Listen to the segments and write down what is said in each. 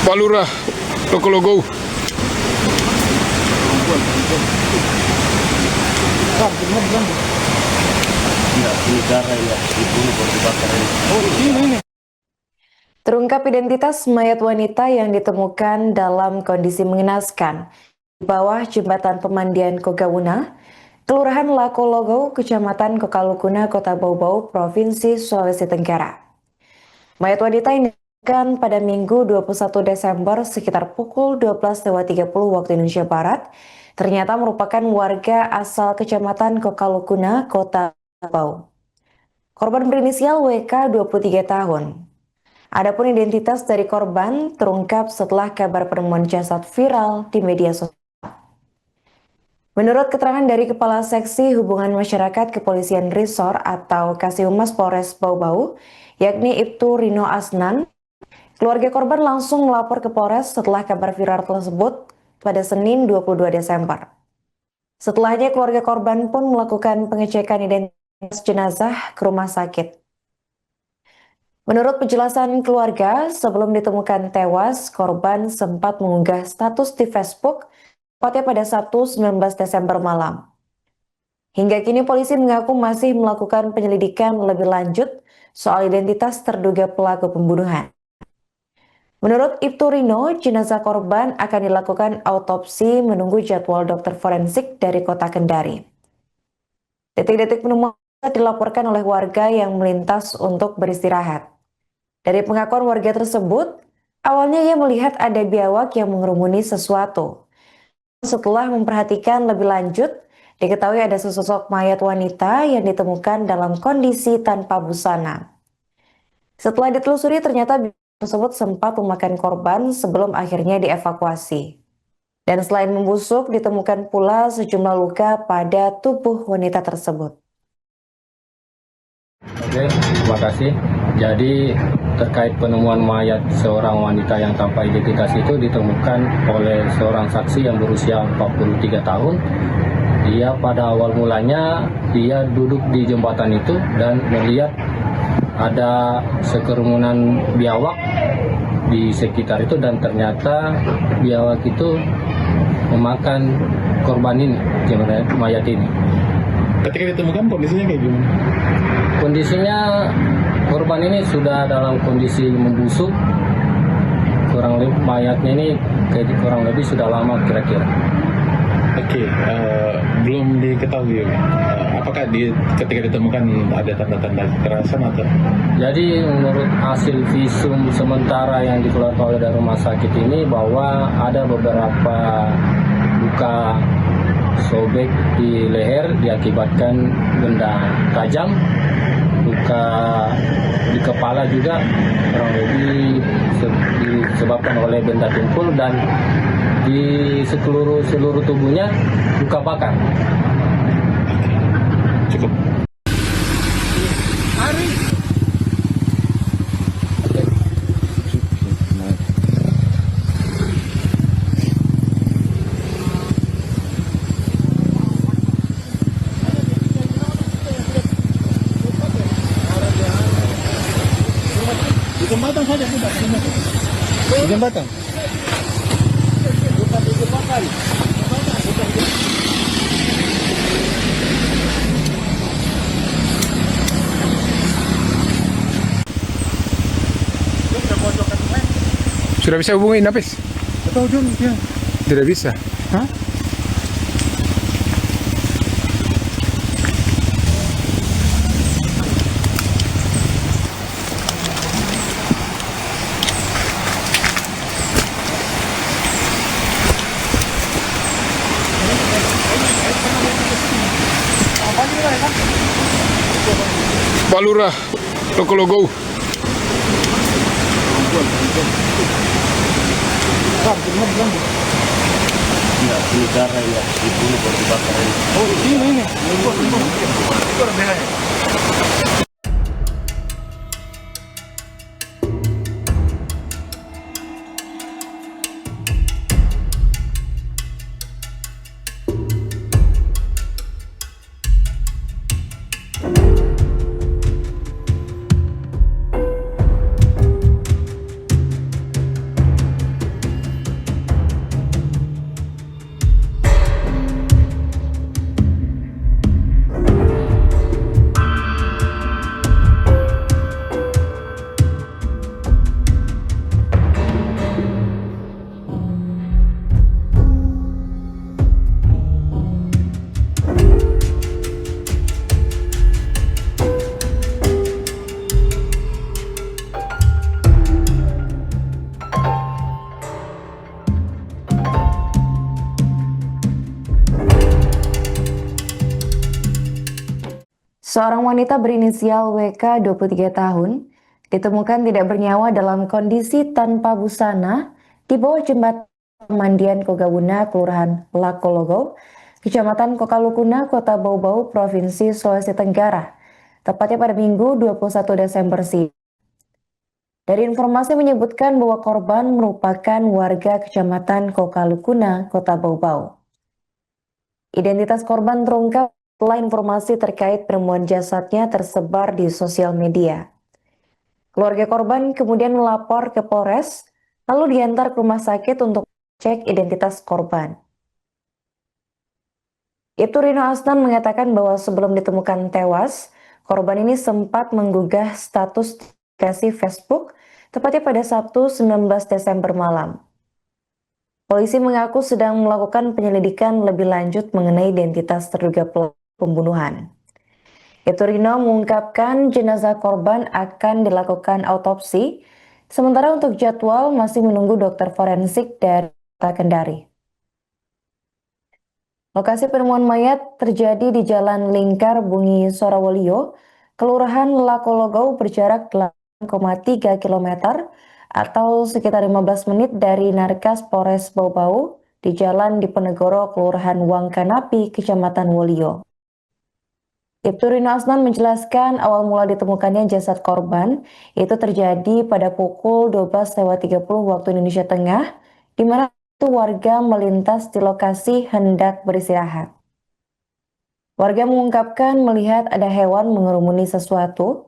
Pak Lurah, Logo. Terungkap identitas mayat wanita yang ditemukan dalam kondisi mengenaskan di bawah jembatan pemandian Kogawuna, Kelurahan Lakologo, Kecamatan Kokalukuna, Kota Bau-Bau, Provinsi Sulawesi Tenggara. Mayat wanita ini ditemukan pada Minggu 21 Desember sekitar pukul 12.30 waktu Indonesia Barat, ternyata merupakan warga asal Kecamatan Kokalukuna, Kota Bau. Korban berinisial WK 23 tahun. Adapun identitas dari korban terungkap setelah kabar penemuan jasad viral di media sosial. Menurut keterangan dari Kepala Seksi Hubungan Masyarakat Kepolisian Resor atau Kasihumas Polres Bau-Bau, yakni Ibtu Rino Asnan, keluarga korban langsung melapor ke Polres setelah kabar viral tersebut pada Senin 22 Desember. Setelahnya keluarga korban pun melakukan pengecekan identitas jenazah ke rumah sakit. Menurut penjelasan keluarga, sebelum ditemukan tewas, korban sempat mengunggah status di Facebook tepatnya pada Sabtu 19 Desember malam. Hingga kini polisi mengaku masih melakukan penyelidikan lebih lanjut soal identitas terduga pelaku pembunuhan. Menurut Ibtu Rino, jenazah korban akan dilakukan autopsi menunggu jadwal dokter forensik dari Kota Kendari. Detik-detik penemuan dilaporkan oleh warga yang melintas untuk beristirahat. Dari pengakuan warga tersebut, awalnya ia melihat ada biawak yang mengerumuni sesuatu. Setelah memperhatikan lebih lanjut, diketahui ada sesosok mayat wanita yang ditemukan dalam kondisi tanpa busana. Setelah ditelusuri, ternyata biawak tersebut sempat memakan korban sebelum akhirnya dievakuasi. Dan selain membusuk, ditemukan pula sejumlah luka pada tubuh wanita tersebut. Oke, terima kasih. Jadi terkait penemuan mayat seorang wanita yang tanpa identitas itu ditemukan oleh seorang saksi yang berusia 43 tahun. Dia pada awal mulanya dia duduk di jembatan itu dan melihat ada sekerumunan biawak di sekitar itu dan ternyata biawak itu memakan korban ini, mayat ini. Ketika ditemukan kondisinya kayak gimana? Kondisinya korban ini sudah dalam kondisi membusuk. Kurang lebih mayatnya ini kurang lebih sudah lama kira-kira. Oke, belum diketahui apakah ketika ditemukan ada tanda-tanda kekerasan atau? Jadi menurut hasil visum sementara yang dikeluarkan oleh dari rumah sakit ini bahwa ada beberapa luka sobek di leher diakibatkan benda tajam, luka di kepala juga kurang lebih disebabkan oleh benda tumpul dan di seluruh tubuhnya luka bakar. Cukup. Di jembatan saja, tidak. Di jembatan. Bukan di jembatan. Sudah bisa hubungi Napis? Atau Jun, ya. Tidak bisa. Hah? Pak Lurah, Logo. Enggak, ini darah ya, dibunuh baru dibakar ini. Oh, ini. Seorang wanita berinisial WK 23 tahun ditemukan tidak bernyawa dalam kondisi tanpa busana di bawah jembatan pemandian Kogawuna, Kelurahan Lakologo, Kecamatan Kokalukuna, Kota Bau-Bau, Provinsi Sulawesi Tenggara, tepatnya pada Minggu 21 Desember siang. Dari informasi menyebutkan bahwa korban merupakan warga Kecamatan Kokalukuna, Kota Bau-Bau. Identitas korban terungkap setelah informasi terkait penemuan jasadnya tersebar di sosial media. Keluarga korban kemudian melapor ke Polres, lalu diantar ke rumah sakit untuk cek identitas korban. Ibtu Rino Asnan mengatakan bahwa sebelum ditemukan tewas, korban ini sempat menggugah status aplikasi Facebook, tepatnya pada Sabtu 19 Desember malam. Polisi mengaku sedang melakukan penyelidikan lebih lanjut mengenai identitas terduga pelaku pembunuhan. Ibtu Rino mengungkapkan jenazah korban akan dilakukan autopsi, sementara untuk jadwal masih menunggu dokter forensik dari Kota Kendari. Lokasi penemuan mayat terjadi di Jalan Lingkar Bungi Sorawolio, Kelurahan Lakologo, berjarak 8,3 km atau sekitar 15 menit dari Narkas Polres Bau-Bau di Jalan Diponegoro, Kelurahan Wangkanapi, Kecamatan Wolio. Ibtu Rino Asnan menjelaskan awal mula ditemukannya jasad korban itu terjadi pada pukul 12.30 waktu Indonesia Tengah, di mana warga melintas di lokasi hendak beristirahat. Warga mengungkapkan melihat ada hewan mengerumuni sesuatu,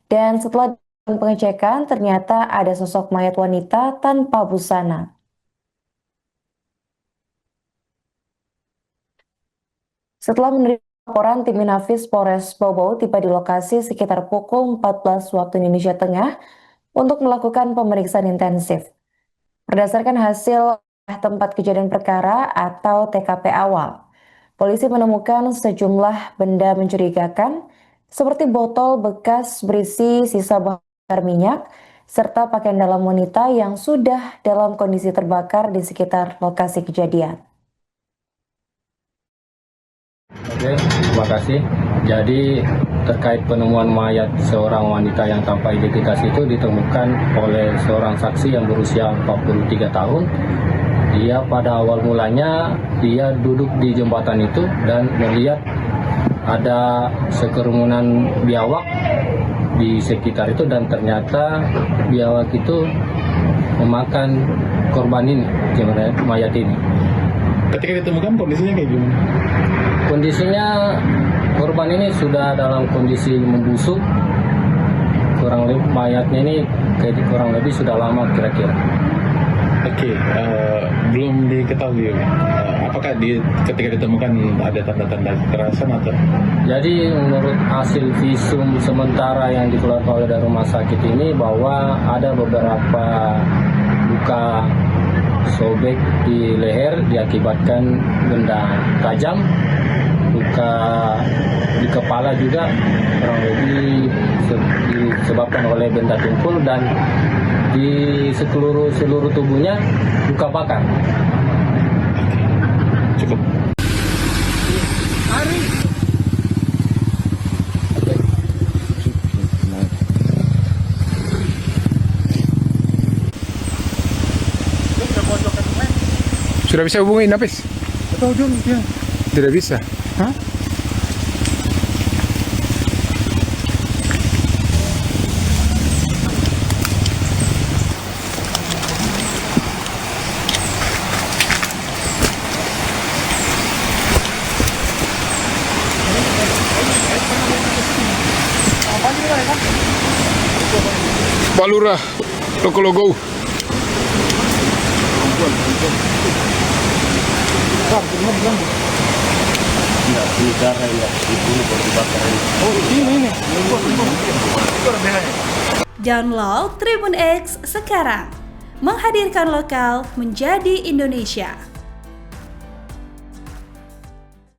dan setelah pengecekan ternyata ada sosok mayat wanita tanpa busana. Setelah menerima laporan, tim Inafis Polres Bau-Bau tiba di lokasi sekitar pukul 14 waktu Indonesia Tengah untuk melakukan pemeriksaan intensif. Berdasarkan hasil tempat kejadian perkara atau TKP awal, polisi menemukan sejumlah benda mencurigakan seperti botol bekas berisi sisa bakar minyak serta pakaian dalam wanita yang sudah dalam kondisi terbakar di sekitar lokasi kejadian. Oke, terima kasih. Jadi terkait penemuan mayat seorang wanita yang tanpa identitas itu ditemukan oleh seorang saksi yang berusia 43 tahun. Dia pada awal mulanya dia duduk di jembatan itu dan melihat ada sekerumunan biawak di sekitar itu, dan ternyata biawak itu memakan korban ini, mayat ini. Ketika ditemukan kondisinya kayak gimana? Kondisinya korban ini sudah dalam kondisi membusuk. Kurang lebih mayatnya ini kurang lebih sudah lama kira-kira. Oke, belum diketahui apakah ketika ditemukan ada tanda-tanda kekerasan atau? Jadi menurut hasil visum sementara yang dikeluarkan oleh dari rumah sakit ini bahwa ada beberapa luka sobek di leher diakibatkan benda tajam, luka di kepala juga kurang lebih disebabkan oleh benda tumpul, dan di seluruh tubuhnya luka bakar. Cukup. Sudah bisa hubungi Inafis? Atau John, ya. Tidak bisa. Hah? Pak Lurah, Lokologo. Download Tribun X sekarang, menghadirkan lokal menjadi Indonesia.